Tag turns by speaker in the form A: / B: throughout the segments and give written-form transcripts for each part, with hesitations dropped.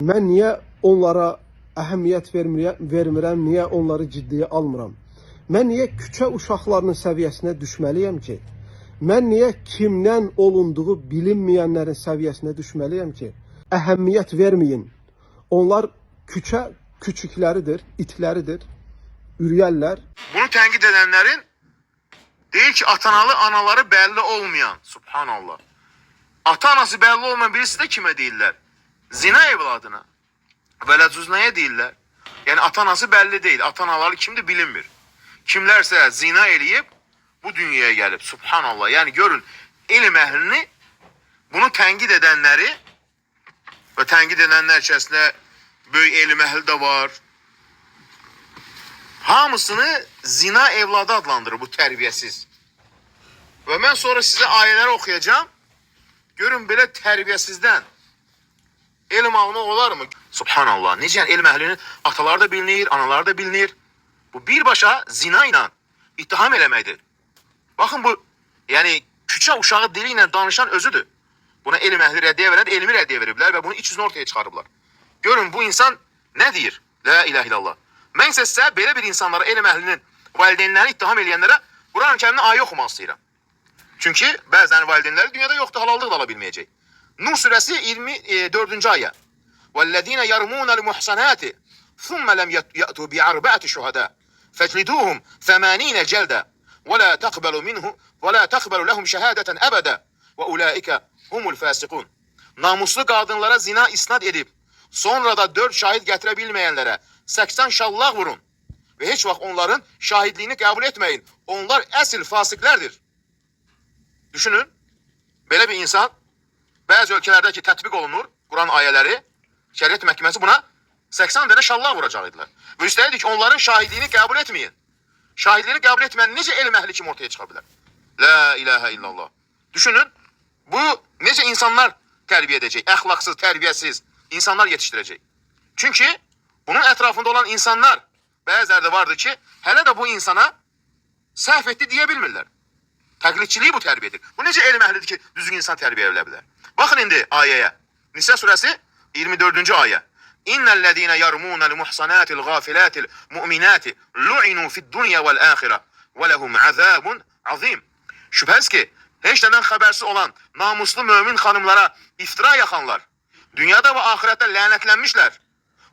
A: Mən niyə onlara əhəmiyyət vermirəm, niyə onları ciddiyə almıram? Mən niyə küçə uşaqlarının səviyyəsinə düşməliyəm ki? Mən niyə kimdən olunduğu bilinməyənlərin səviyyəsinə düşməliyəm ki? Əhəmiyyət verməyin. Onlar küçə küçükləridir, itləridir, ürəyərlər.
B: Bunu tənqid edənlərin deyir ki, atanalı anaları bəlli olmayan, subhanallah. Ata-anası bəlli olmayan birisi də kimə deyirlər? Zina evladına. Vələcüznəyə deyirlər. Yəni ata-anası bəlli deyil. Ata-anaları kimdir bilinmir. Kimlərsə zina eləyib bu dünyaya gəlib. Subhanallah. Yəni görün, elm əhlini bunu tənqid edənləri və tənqid edənlər içərisində böyük elm əhli də var. Hamısını zina evladı adlandırır bu tərbiyəsiz. Və mən sonra sizə ayələri oxuyacağım. Görün belə tərbiyəsizdən elm almaq olar mı? Subhanallah. Necə elm əhlinin ataları da bilinir, anaları da bilinir. Bu birbaşa zina ilə ittiham eləməkdir. Baxın bu, yəni küçə uşağı dili ilə danışan özüdür. Buna elm əhli rəddiyə verən, elmi rəddiyə veriblər və bunun iç yüzünü ortaya çıxarıblar. Görün bu insan nə deyir? La ilahe illallah. Mən isə sizə belə bir insanlara, elm əhlinin valideynlərini ittiham eləyənlərə Quran-ı Kərimdə ayə oxumaq istəyirəm. Çünki bəzən valideynləri dünyada yoxdur, halallıq da ala bilməyəcək. Nur surəsi 24-cü ayə. وَالَّذِينَ يَرْمُونَ الْمُحْصَنَاتِ ثُمَّ لَمْ يَأْتُوا بِأَرْبَعَةِ شُهَدَاءَ فَاجْلِدُوهُمْ 80 جَلْدًا وَلَا تَقْبَلُوا لَهُمْ شَهَادَةً أَبَدًا وَأُولَٰئِكَ هُمُ الْفَاسِقُونَ. Namuslu qadınlara zina isnad edib, sonra da 4 şahid gətirə bilməyənlərə 80 şallaq vurun və heç vaxt onların şahidliyini qəbul etməyin. Onlar əsl fasiqlərdir. Düşünün, belə bir insan bəzi ölkələrdə ki tətbiq olunur Quran ayələri, şəriət məhkəməsi buna 80 dənə şallaq vuracaqdılar. Və üstəlik ki, onların şahidliyini qəbul etməyin. Şahidliyini qəbul etməyən necə elm əhli kimi ortaya çıxa bilər? La ilahe illallah. Düşünün, bu necə insanlar tərbiyə edəcək? Əxlaqsız, tərbiyəsiz insanlar yetişdirəcək. Çünki bunun ətrafında olan insanlar bəziləri də vardır ki, hələ də bu insana səhv etdi deyə bilmirlər. Təqlidçiliyi bu tərbiyyədir. Bu necə elm əhlidir ki, düzgün insan tərbiyə edilə bilər? Baxın indi ayəyə. Nisə surəsi 24-cü ayə. İnnellezîne yarmûnel muhsanâtil gâfilâtil mu'minâti lu'inû fid-dunya vel-âxirə və lehum azâbun azîm. Şübhəsiz ki, heç nədən xəbərsiz olan namuslu mömin xanımlara iftira yaxanlar dünyada və axirətdə lənətlənmişlər.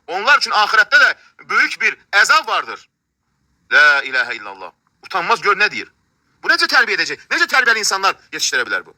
B: Onlar üçün axirətdə də böyük bir əzab vardır. La ilahe illallah. Utanmaz gör nə deyir. Bu necə tərbiyə edəcək? Necə tərbiyəli insanlar yetişdirə bilər bu?